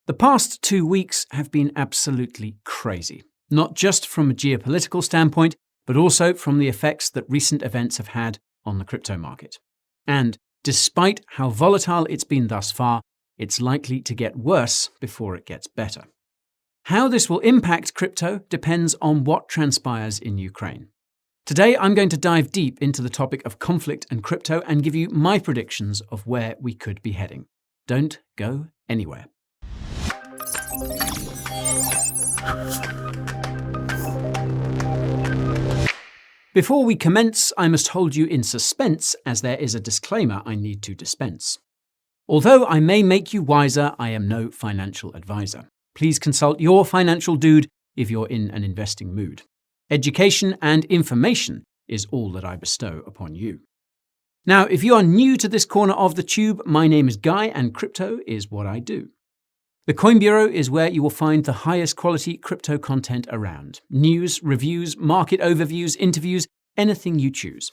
The past 2 weeks have been absolutely crazy, not just from a geopolitical standpoint, but also from the effects that recent events have had on the crypto market. And despite how volatile it's been thus far, it's likely to get worse before it gets better. How this will impact crypto depends on what transpires in Ukraine. Today, I'm going to dive deep into the topic of conflict and crypto and give you my predictions of where we could be heading. Don't go anywhere. Before we commence, I must hold you in suspense as there is a disclaimer I need to dispense. Although I may make you wiser, I am no financial advisor. Please consult your financial dude if you're in an investing mood. Education and information is all that I bestow upon you. Now, if you are new to this corner of the tube, my name is Guy and crypto is what I do. The Coin Bureau is where you will find the highest quality crypto content around. News, reviews, market overviews, interviews, anything you choose.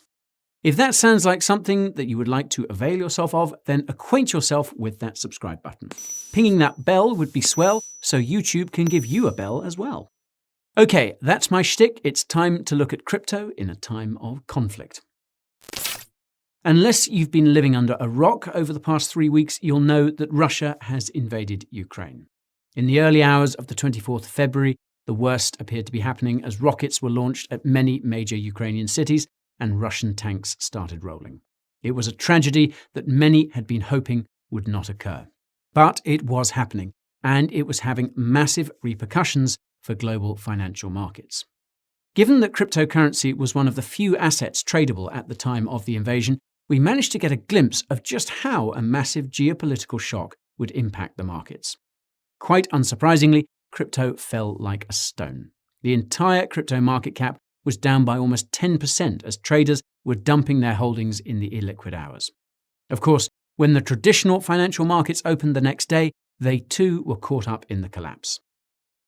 If that sounds like something that you would like to avail yourself of, then acquaint yourself with that subscribe button. Pinging that bell would be swell, so YouTube can give you a bell as well. Okay, that's my shtick. It's time to look at crypto in a time of conflict. Unless you've been living under a rock over the past 3 weeks, you'll know that Russia has invaded Ukraine. In the early hours of the 24th of February, the worst appeared to be happening as rockets were launched at many major Ukrainian cities and Russian tanks started rolling. It was a tragedy that many had been hoping would not occur. But it was happening, and it was having massive repercussions for global financial markets. Given that cryptocurrency was one of the few assets tradable at the time of the invasion, we managed to get a glimpse of just how a massive geopolitical shock would impact the markets. Quite unsurprisingly, crypto fell like a stone. The entire crypto market cap was down by almost 10% as traders were dumping their holdings in the illiquid hours. Of course, when the traditional financial markets opened the next day, they too were caught up in the collapse.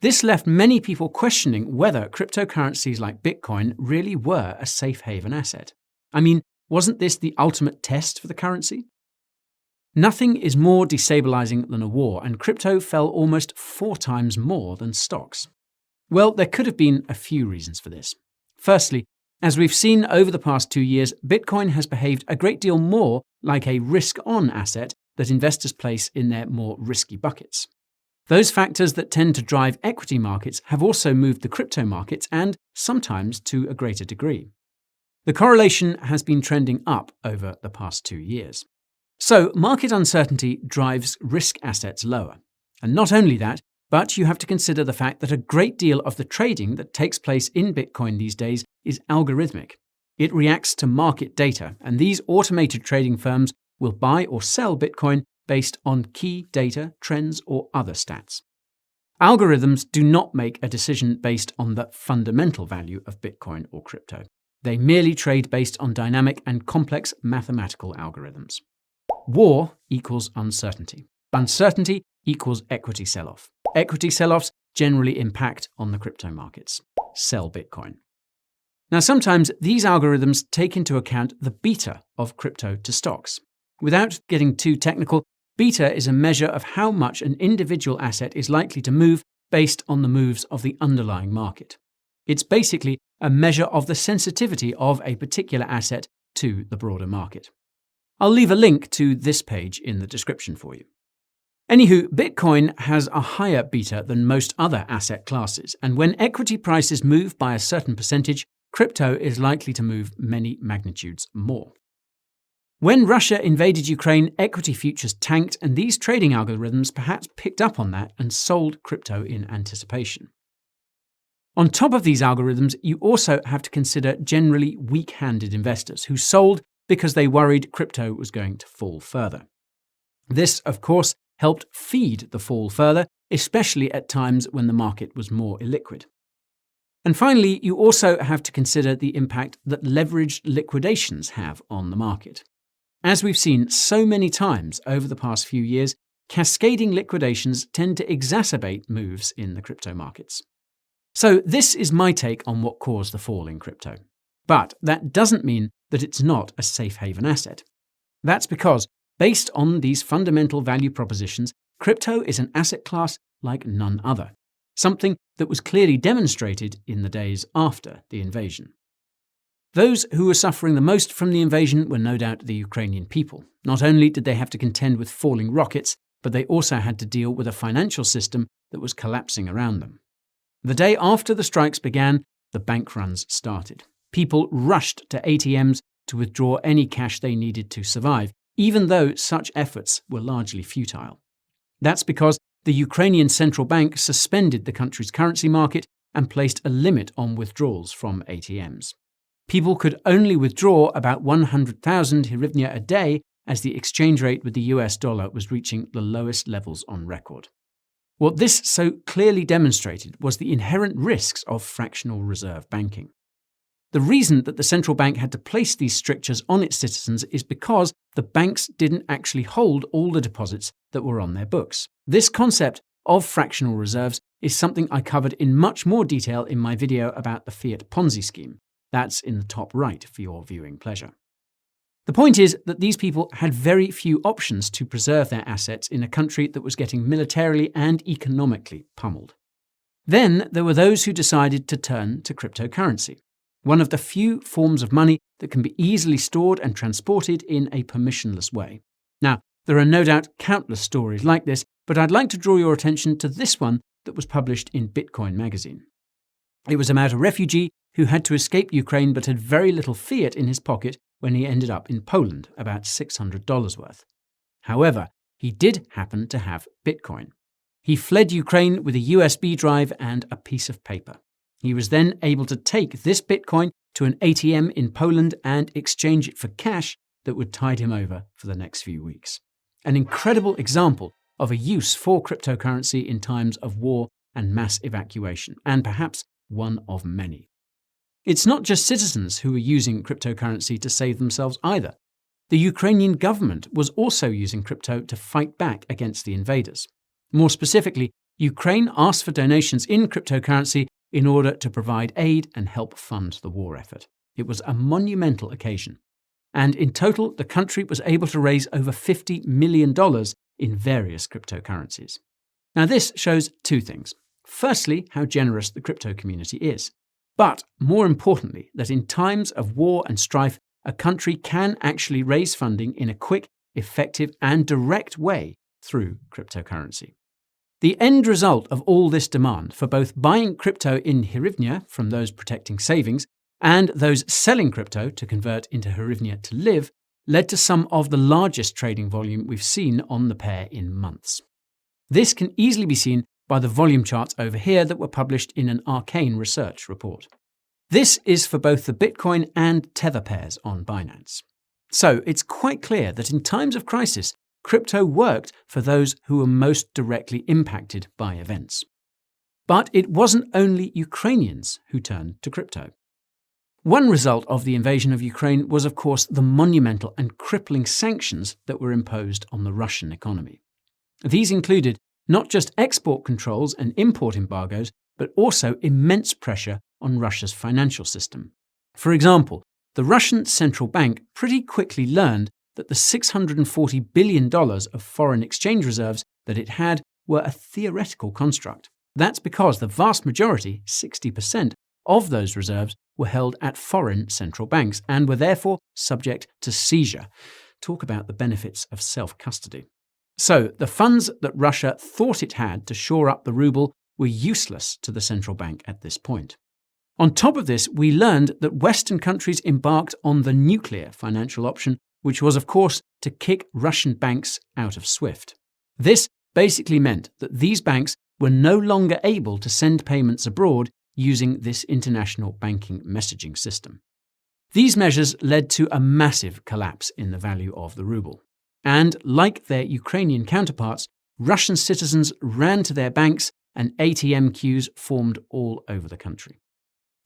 This left many people questioning whether cryptocurrencies like Bitcoin really were a safe haven asset. I mean, wasn't this the ultimate test for the currency? Nothing is more destabilizing than a war, and crypto fell almost 4 times more than stocks. Well, there could have been a few reasons for this. Firstly, as we've seen over the past 2 years, Bitcoin has behaved a great deal more like a risk-on asset that investors place in their more risky buckets. Those factors that tend to drive equity markets have also moved the crypto markets and sometimes to a greater degree. The correlation has been trending up over the past 2 years. So, market uncertainty drives risk assets lower. And not only that, but you have to consider the fact that a great deal of the trading that takes place in Bitcoin these days is algorithmic. It reacts to market data, and these automated trading firms will buy or sell Bitcoin based on key data, trends, or other stats. Algorithms do not make a decision based on the fundamental value of Bitcoin or crypto. They merely trade based on dynamic and complex mathematical algorithms. War equals uncertainty. Uncertainty equals equity sell-off. Equity sell-offs generally impact on the crypto markets. Sell Bitcoin. Now, sometimes these algorithms take into account the beta of crypto to stocks. Without getting too technical, beta is a measure of how much an individual asset is likely to move based on the moves of the underlying market. It's basically a measure of the sensitivity of a particular asset to the broader market. I'll leave a link to this page in the description for you. Anywho, Bitcoin has a higher beta than most other asset classes, and when equity prices move by a certain percentage, crypto is likely to move many magnitudes more. When Russia invaded Ukraine, equity futures tanked, and these trading algorithms perhaps picked up on that and sold crypto in anticipation. On top of these algorithms, you also have to consider generally weak-handed investors who sold because they worried crypto was going to fall further. This, of course, helped feed the fall further, especially at times when the market was more illiquid. And finally, you also have to consider the impact that leveraged liquidations have on the market. As we've seen so many times over the past few years, cascading liquidations tend to exacerbate moves in the crypto markets. So this is my take on what caused the fall in crypto. But that doesn't mean that it's not a safe haven asset. That's because, based on these fundamental value propositions, Crypto is an asset class like none other, something that was clearly demonstrated in the days after the invasion. Those who were suffering the most from the invasion were no doubt the Ukrainian people. Not only did they have to contend with falling rockets, but they also had to deal with a financial system that was collapsing around them. The day after the strikes began, the bank runs started. People rushed to ATMs to withdraw any cash they needed to survive, even though such efforts were largely futile. That's because the Ukrainian central bank suspended the country's currency market and placed a limit on withdrawals from ATMs. People could only withdraw about 100,000 hryvnia a day as the exchange rate with the US dollar was reaching the lowest levels on record. What this so clearly demonstrated was the inherent risks of fractional reserve banking. The reason that the central bank had to place these strictures on its citizens is because the banks didn't actually hold all the deposits that were on their books. This concept of fractional reserves is something I covered in much more detail in my video about the fiat Ponzi scheme. That's in the top right for your viewing pleasure. The point is that these people had very few options to preserve their assets in a country that was getting militarily and economically pummeled. Then there were those who decided to turn to cryptocurrency, one of the few forms of money that can be easily stored and transported in a permissionless way. Now, there are no doubt countless stories like this, but I'd like to draw your attention to this one that was published in Bitcoin magazine. It was about a refugee who had to escape Ukraine but had very little fiat in his pocket when he ended up in Poland, about $600 worth. However, he did happen to have Bitcoin. He fled Ukraine with a USB drive and a piece of paper. He was then able to take this Bitcoin to an ATM in Poland and exchange it for cash that would tide him over for the next few weeks. An incredible example of a use for cryptocurrency in times of war and mass evacuation, and perhaps one of many. It's not just citizens who were using cryptocurrency to save themselves either. The Ukrainian government was also using crypto to fight back against the invaders. More specifically, Ukraine asked for donations in cryptocurrency in order to provide aid and help fund the war effort. It was a monumental occasion. And in total, the country was able to raise over $50 million in various cryptocurrencies. Now, this shows two things. Firstly, how generous the crypto community is. But more importantly, that in times of war and strife, a country can actually raise funding in a quick, effective, and direct way through cryptocurrency. The end result of all this demand for both buying crypto in hryvnia from those protecting savings and those selling crypto to convert into hryvnia to live led to some of the largest trading volume we've seen on the pair in months. This can easily be seen by the volume charts over here that were published in an Arcane research report. This is for both the Bitcoin and Tether pairs on Binance. So it's quite clear that in times of crisis, crypto worked for those who were most directly impacted by events. But it wasn't only Ukrainians who turned to crypto. One result of the invasion of Ukraine was, of course, the monumental and crippling sanctions that were imposed on the Russian economy. These included not just export controls and import embargoes, but also immense pressure on Russia's financial system. For example, the Russian central bank pretty quickly learned that the $640 billion of foreign exchange reserves that it had were a theoretical construct. That's because the vast majority, 60%, of those reserves were held at foreign central banks and were therefore subject to seizure. Talk about the benefits of self-custody. So the funds that Russia thought it had to shore up the ruble were useless to the central bank at this point. On top of this, we learned that Western countries embarked on the nuclear financial option, which was, of course, to kick Russian banks out of SWIFT. This basically meant that these banks were no longer able to send payments abroad using this international banking messaging system. These measures led to a massive collapse in the value of the ruble. And like their Ukrainian counterparts, Russian citizens ran to their banks and ATM queues formed all over the country.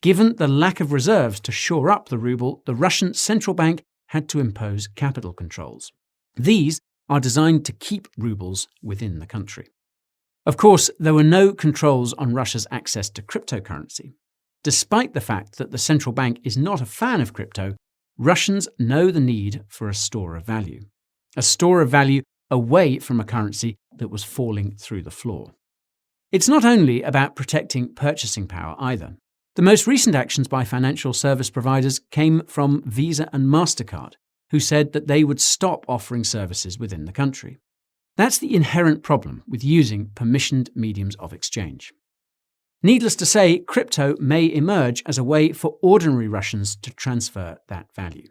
Given the lack of reserves to shore up the ruble, the Russian central bank had to impose capital controls. These are designed to keep rubles within the country. Of course, there were no controls on Russia's access to cryptocurrency. Despite the fact that the central bank is not a fan of crypto, Russians know the need for a store of value. A store of value away from a currency that was falling through the floor. It's not only about protecting purchasing power either. The most recent actions by financial service providers came from Visa and MasterCard, who said that they would stop offering services within the country. That's the inherent problem with using permissioned mediums of exchange. Needless to say, crypto may emerge as a way for ordinary Russians to transfer that value.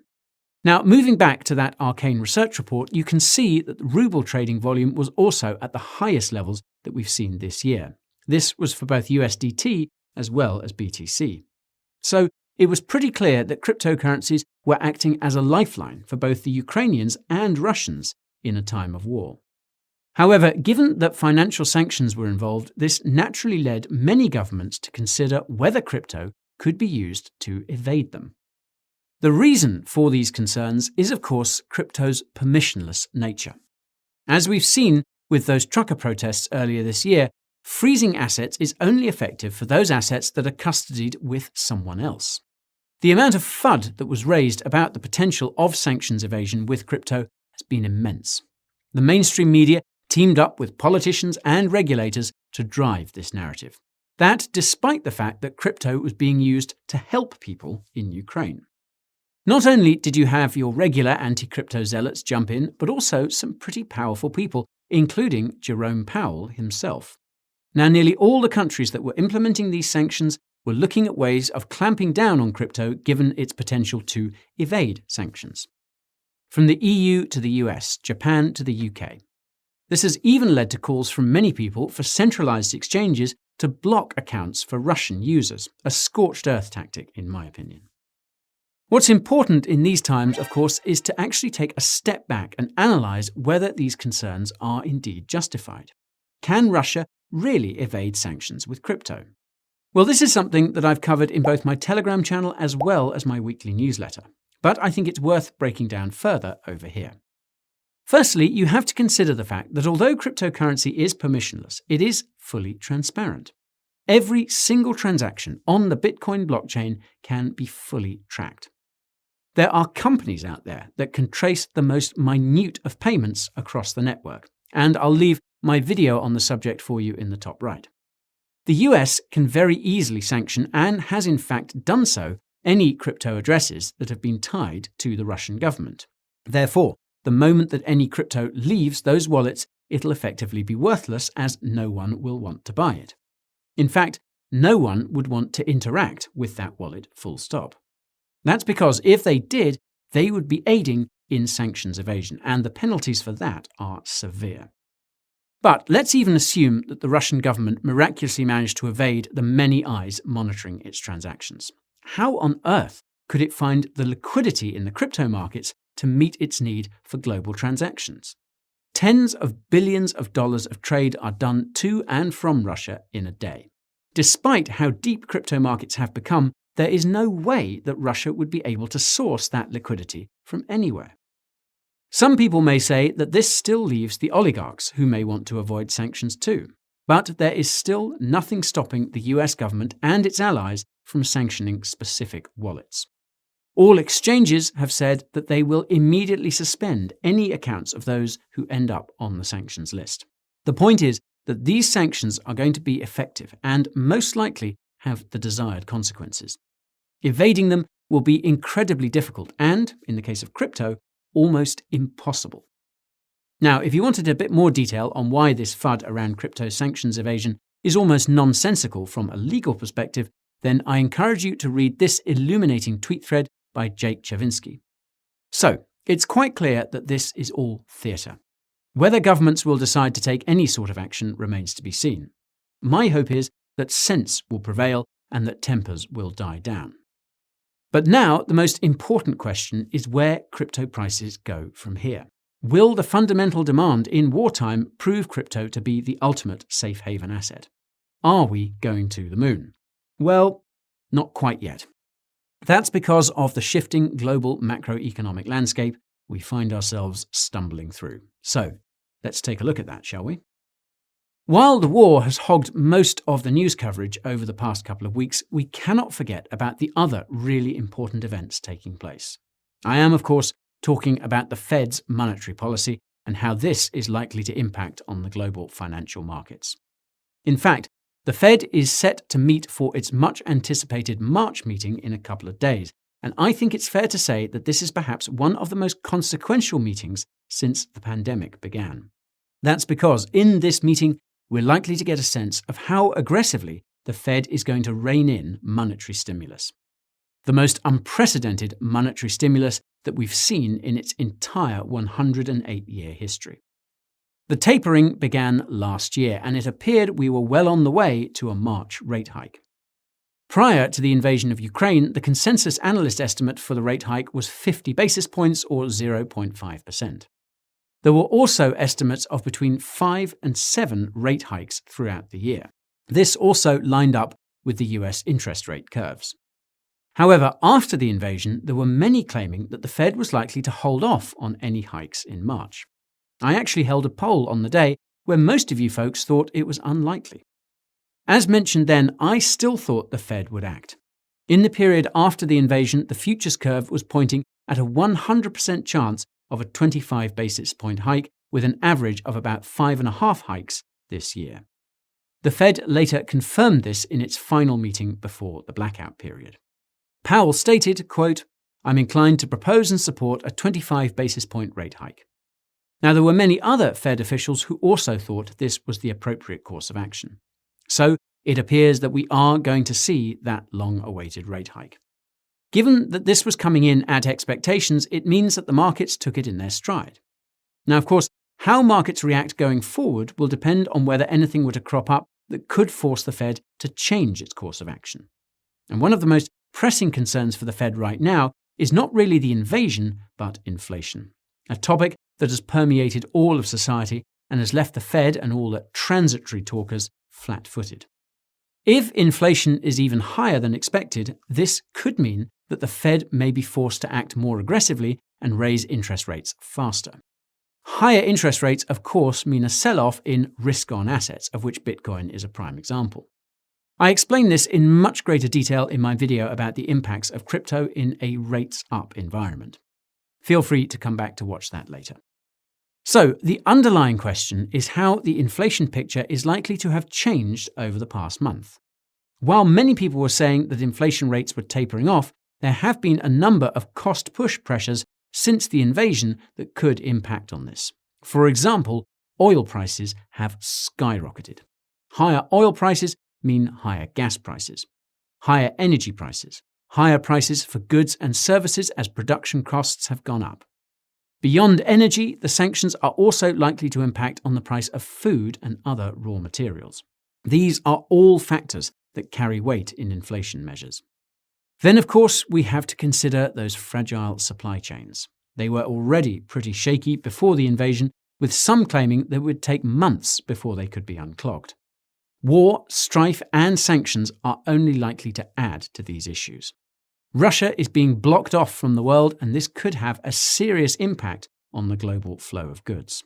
Now, moving back to that arcane research report, you can see that the ruble trading volume was also at the highest levels that we've seen this year. This was for both USDT as well as BTC. So it was pretty clear that cryptocurrencies were acting as a lifeline for both the Ukrainians and Russians in a time of war. However, given that financial sanctions were involved, this naturally led many governments to consider whether crypto could be used to evade them. The reason for these concerns is, of course, crypto's permissionless nature. As we've seen with those trucker protests earlier this year, freezing assets is only effective for those assets that are custodied with someone else. The amount of FUD that was raised about the potential of sanctions evasion with crypto has been immense. The mainstream media teamed up with politicians and regulators to drive this narrative. That despite the fact that crypto was being used to help people in Ukraine. Not only did you have your regular anti-crypto zealots jump in, but also some pretty powerful people, including Jerome Powell himself. Now, nearly all the countries that were implementing these sanctions were looking at ways of clamping down on crypto given its potential to evade sanctions. From the EU to the US, Japan to the UK. This has even led to calls from many people for centralized exchanges to block accounts for Russian users, a scorched earth tactic, in my opinion. What's important in these times, of course, is to actually take a step back and analyze whether these concerns are indeed justified. Can Russia really evade sanctions with crypto? Well, this is something that I've covered in both my Telegram channel as well as my weekly newsletter, but I think it's worth breaking down further over here. Firstly, you have to consider the fact that although cryptocurrency is permissionless, it is fully transparent. Every single transaction on the Bitcoin blockchain can be fully tracked. There are companies out there that can trace the most minute of payments across the network, and I'll leave my video on the subject for you in the top right. The US can very easily sanction, and has in fact done so, any crypto addresses that have been tied to the Russian government. Therefore, the moment that any crypto leaves those wallets, it'll effectively be worthless as no one will want to buy it. In fact, no one would want to interact with that wallet full stop. That's because if they did, they would be aiding in sanctions evasion, and the penalties for that are severe. But let's even assume that the Russian government miraculously managed to evade the many eyes monitoring its transactions. How on earth could it find the liquidity in the crypto markets to meet its need for global transactions? Tens of billions of dollars of trade are done to and from Russia in a day. Despite how deep crypto markets have become, there is no way that Russia would be able to source that liquidity from anywhere. Some people may say that this still leaves the oligarchs who may want to avoid sanctions too. But there is still nothing stopping the US government and its allies from sanctioning specific wallets. All exchanges have said that they will immediately suspend any accounts of those who end up on the sanctions list. The point is that these sanctions are going to be effective and most likely have the desired consequences. Evading them will be incredibly difficult and, in the case of crypto, almost impossible. Now, if you wanted a bit more detail on why this FUD around crypto sanctions evasion is almost nonsensical from a legal perspective, then I encourage you to read this illuminating tweet thread by Jake Chavinsky. So, it's quite clear that this is all theatre. Whether governments will decide to take any sort of action remains to be seen. My hope is that sense will prevail and that tempers will die down. But now, the most important question is where crypto prices go from here. Will the fundamental demand in wartime prove crypto to be the ultimate safe haven asset? Are we going to the moon? Well, not quite yet. That's because of the shifting global macroeconomic landscape we find ourselves stumbling through. So, let's take a look at that, shall we? While the war has hogged most of the news coverage over the past couple of weeks, we cannot forget about the other really important events taking place. I am, of course, talking about the Fed's monetary policy and how this is likely to impact on the global financial markets. In fact, the Fed is set to meet for its much-anticipated March meeting in a couple of days, and I think it's fair to say that this is perhaps one of the most consequential meetings since the pandemic began. That's because in this meeting, we're likely to get a sense of how aggressively the Fed is going to rein in monetary stimulus. The most unprecedented monetary stimulus that we've seen in its entire 108-year history. The tapering began last year, and it appeared we were well on the way to a March rate hike. Prior to the invasion of Ukraine, the consensus analyst estimate for the rate hike was 50 basis points or 0.5%. There were also estimates of between 5 and 7 rate hikes throughout the year. This also lined up with the US interest rate curves. However, after the invasion, there were many claiming that the Fed was likely to hold off on any hikes in March. I actually held a poll on the day where most of you folks thought it was unlikely. As mentioned then, I still thought the Fed would act. In the period after the invasion, the futures curve was pointing at a 100% chance of a 25 basis point hike, with an average of about 5.5 hikes this year. The Fed later confirmed this in its final meeting before the blackout period. Powell stated, quote, "I'm inclined to propose and support a 25 basis point rate hike." Now, there were many other Fed officials who also thought this was the appropriate course of action. So, it appears that we are going to see that long-awaited rate hike. Given that this was coming in at expectations, it means that the markets took it in their stride. Now, of course, how markets react going forward will depend on whether anything were to crop up that could force the Fed to change its course of action. And one of the most pressing concerns for the Fed right now is not really the invasion, but inflation, a topic that has permeated all of society and has left the Fed and all the transitory talkers flat-footed. If inflation is even higher than expected, this could mean that the Fed may be forced to act more aggressively and raise interest rates faster. Higher interest rates, of course, mean a sell-off in risk-on assets, of which Bitcoin is a prime example. I explain this in much greater detail in my video about the impacts of crypto in a rates-up environment. Feel free to come back to watch that later. So, the underlying question is how the inflation picture is likely to have changed over the past month. While many people were saying that inflation rates were tapering off, there have been a number of cost-push pressures since the invasion that could impact on this. For example, oil prices have skyrocketed. Higher oil prices mean higher gas prices, higher energy prices, higher prices for goods and services as production costs have gone up. Beyond energy, the sanctions are also likely to impact on the price of food and other raw materials. These are all factors that carry weight in inflation measures. Then, of course, we have to consider those fragile supply chains. They were already pretty shaky before the invasion, with some claiming that it would take months before they could be unclogged. War, strife, and sanctions are only likely to add to these issues. Russia is being blocked off from the world, and this could have a serious impact on the global flow of goods.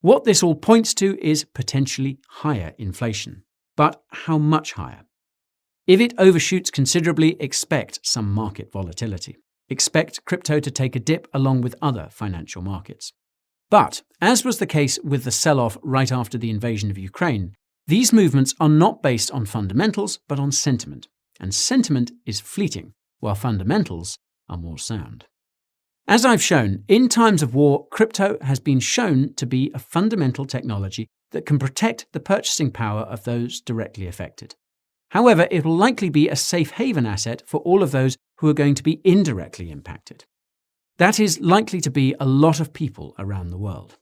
What this all points to is potentially higher inflation. But how much higher? If it overshoots considerably, expect some market volatility. Expect crypto to take a dip along with other financial markets. But, as was the case with the sell-off right after the invasion of Ukraine, these movements are not based on fundamentals, but on sentiment. And sentiment is fleeting, while fundamentals are more sound. As I've shown, in times of war, crypto has been shown to be a fundamental technology that can protect the purchasing power of those directly affected. However, it will likely be a safe haven asset for all of those who are going to be indirectly impacted. That is likely to be a lot of people around the world.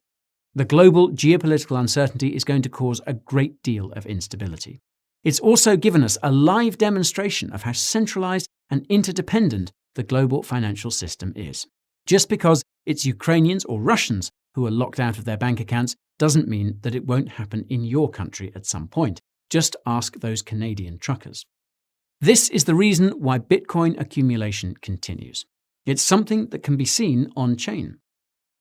The global geopolitical uncertainty is going to cause a great deal of instability. It's also given us a live demonstration of how centralized and interdependent the global financial system is. Just because it's Ukrainians or Russians who are locked out of their bank accounts doesn't mean that it won't happen in your country at some point. Just ask those Canadian truckers. This is the reason why Bitcoin accumulation continues. It's something that can be seen on-chain.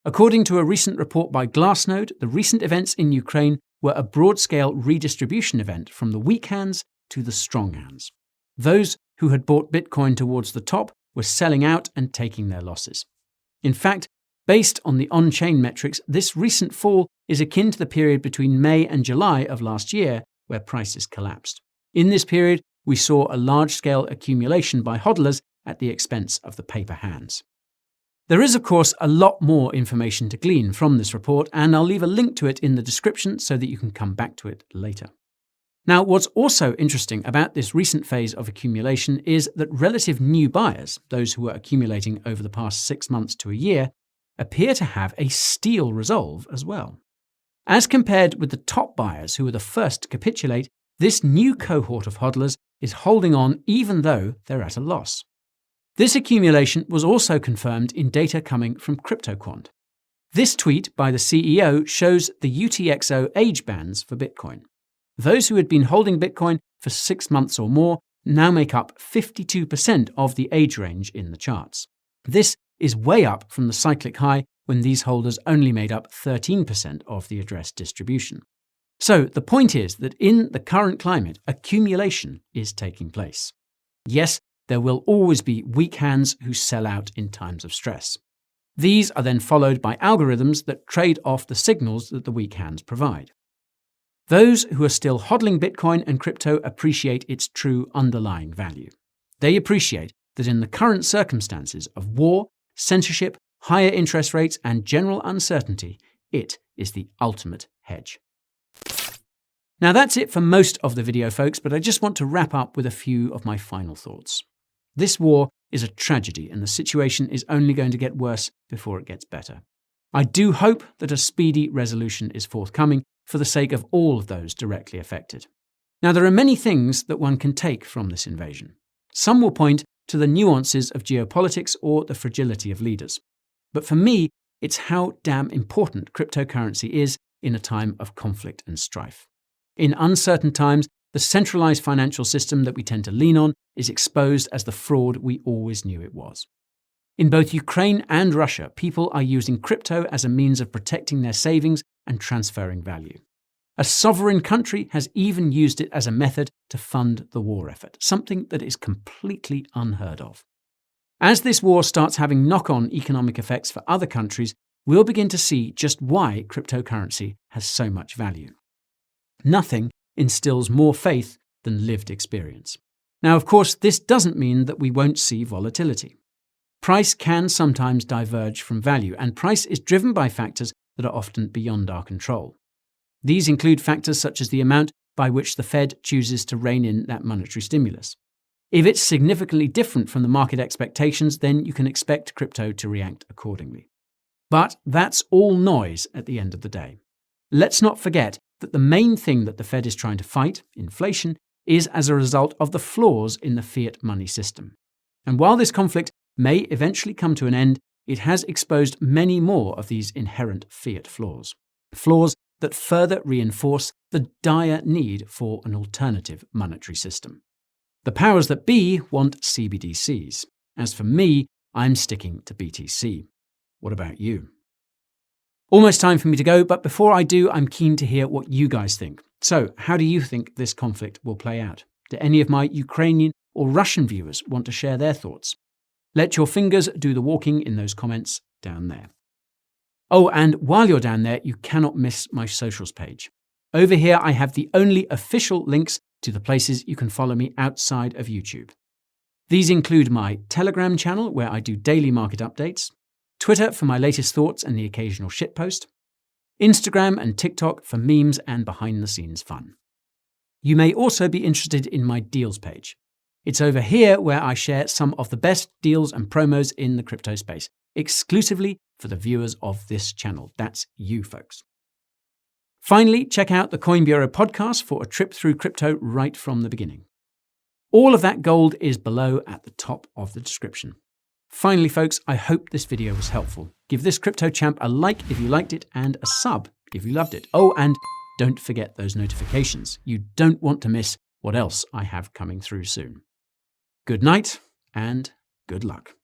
According to a recent report by Glassnode, the recent events in Ukraine were a broad-scale redistribution event from the weak hands to the strong hands. Those who had bought Bitcoin towards the top were selling out and taking their losses. In fact, Based on the on-chain metrics, this recent fall is akin to the period between May and July of last year, where prices collapsed. In this period, we saw a large-scale accumulation by hodlers at the expense of the paper hands. There is, of course, a lot more information to glean from this report, and I'll leave a link to it in the description so that you can come back to it later. Now, what's also interesting about this recent phase of accumulation is that relative new buyers, those who were accumulating over the past 6 months to a year, appear to have a steel resolve as well. As compared with the top buyers who were the first to capitulate, this new cohort of hodlers is holding on even though they're at a loss. This accumulation was also confirmed in data coming from CryptoQuant. This tweet by the CEO shows the UTXO age bands for Bitcoin. Those who had been holding Bitcoin for 6 months or more now make up 52% of the age range in the charts. This is way up from the cyclic high when these holders only made up 13% of the address distribution. So the point is that in the current climate, accumulation is taking place. Yes, there will always be weak hands who sell out in times of stress. These are then followed by algorithms that trade off the signals that the weak hands provide. Those who are still hodling Bitcoin and crypto appreciate its true underlying value. They appreciate that in the current circumstances of war, censorship, higher interest rates, and general uncertainty, it is the ultimate hedge. Now that's it for most of the video, folks, but I just want to wrap up with a few of my final thoughts. This war is a tragedy, and the situation is only going to get worse before it gets better. I do hope that a speedy resolution is forthcoming for the sake of all of those directly affected. Now, there are many things that one can take from this invasion. Some will point to the nuances of geopolitics or the fragility of leaders. But for me, it's how damn important cryptocurrency is in a time of conflict and strife. In uncertain times, the centralized financial system that we tend to lean on is exposed as the fraud we always knew it was. In both Ukraine and Russia, people are using crypto as a means of protecting their savings and transferring value. A sovereign country has even used it as a method to fund the war effort, something that is completely unheard of. As this war starts having knock-on economic effects for other countries, we'll begin to see just why cryptocurrency has so much value. Nothing instills more faith than lived experience. Now, of course, this doesn't mean that we won't see volatility. Price can sometimes diverge from value, and price is driven by factors that are often beyond our control. These include factors such as the amount by which the Fed chooses to rein in that monetary stimulus. If it's significantly different from the market expectations, then you can expect crypto to react accordingly. But that's all noise at the end of the day. Let's not forget that the main thing that the Fed is trying to fight, inflation, is as a result of the flaws in the fiat money system. And while this conflict may eventually come to an end, it has exposed many more of these inherent fiat flaws. Flaws that further reinforce the dire need for an alternative monetary system. The powers that be want CBDCs. As for me, I'm sticking to BTC. What about you? Almost time for me to go, but before I do, I'm keen to hear what you guys think. So, how do you think this conflict will play out? Do any of my Ukrainian or Russian viewers want to share their thoughts? Let your fingers do the walking in those comments down there. Oh, and while you're down there, you cannot miss my socials page. Over here, I have the only official links to the places you can follow me outside of YouTube. These include my Telegram channel, where I do daily market updates, Twitter for my latest thoughts and the occasional shitpost, Instagram and TikTok for memes and behind-the-scenes fun. You may also be interested in my deals page. It's over here where I share some of the best deals and promos in the crypto space, exclusively for the viewers of this channel. That's you, folks. Finally, check out the Coin Bureau podcast for a trip through crypto right from the beginning. All of that gold is below at the top of the description. Finally, folks, I hope this video was helpful. Give this crypto champ a like if you liked it and a sub if you loved it. Oh, and don't forget those notifications. You don't want to miss what else I have coming through soon. Good night and good luck.